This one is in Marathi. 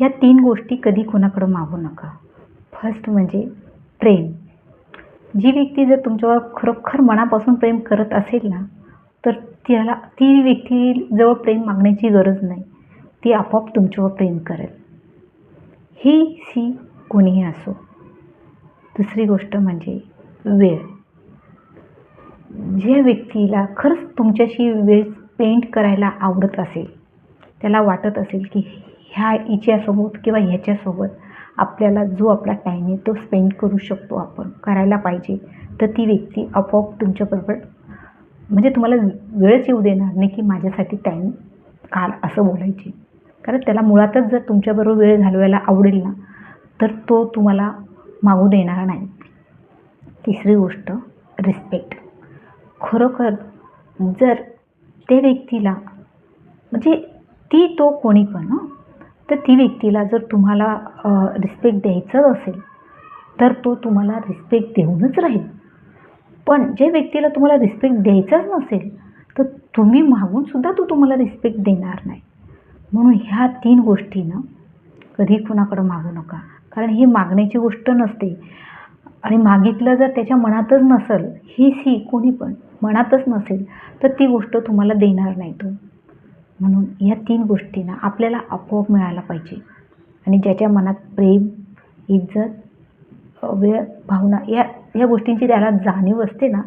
ह्या 3 गोष्टी कधी कोणाकडं मागू नका. फर्स्ट म्हणजे प्रेम. जी व्यक्ती जर तुमच्यावर खरोखर मनापासून प्रेम करत असेल ना, तर ती व्यक्ती जवळ प्रेम मागण्याची गरज नाही. ती आपोआप तुमच्यावर प्रेम करेल. ही सी कोणीही असो. दुसरी गोष्ट म्हणजे वेळ. ज्या व्यक्तीला खरंच तुमच्याशी वेळ स्पेंड करायला आवडत असेल, त्याला वाटत असेल की हिच्यासोबत किंवा ह्याच्यासोबत आपल्याला जो आपला टाईम आहे तो स्पेंड करू शकतो, आपण करायला पाहिजे, तर ती व्यक्ती आपोआप तुमच्याबरोबर म्हणजे तुम्हाला वेळच येऊ देणार नाही की माझ्यासाठी टाईम काढ असं बोलायची. कारण त्याला मुळातच जर तुमच्याबरोबर वेळ घालवायला आवडेल ना, तर तो तुम्हाला मागू देणार नाही. तिसरी गोष्ट रिस्पेक्ट. खरोखर जर त्या व्यक्तीला म्हणजे तो कोणी पण तर ती व्यक्तीला जर तुम्हाला रिस्पेक्ट द्यायचं असेल, तर तो तुम्हाला रिस्पेक्ट देऊनच राहील. पण ज्या व्यक्तीला तुम्हाला रिस्पेक्ट द्यायचाच नसेल, तर तुम्ही मागूनसुद्धा तो तुम्हाला रिस्पेक्ट देणार नाही. म्हणून ह्या 3 गोष्टी ना कधी कुणाकडं मागू नका. कारण ही मागण्याची गोष्ट नसते आणि मागितलं जर त्याच्या मनातच नसेल, ही कोणी पण मनातच नसेल, तर ती गोष्ट तुम्हाला देणार नाही तो. म्हणून ह्या 3 गोष्टी ना आपल्याला आपोआप मिळायला पाहिजे. आणि ज्याच्या मनात प्रेम, इज्जत, वेळ, भावना ह्या गोष्टींची त्याला जाणीव असते ना,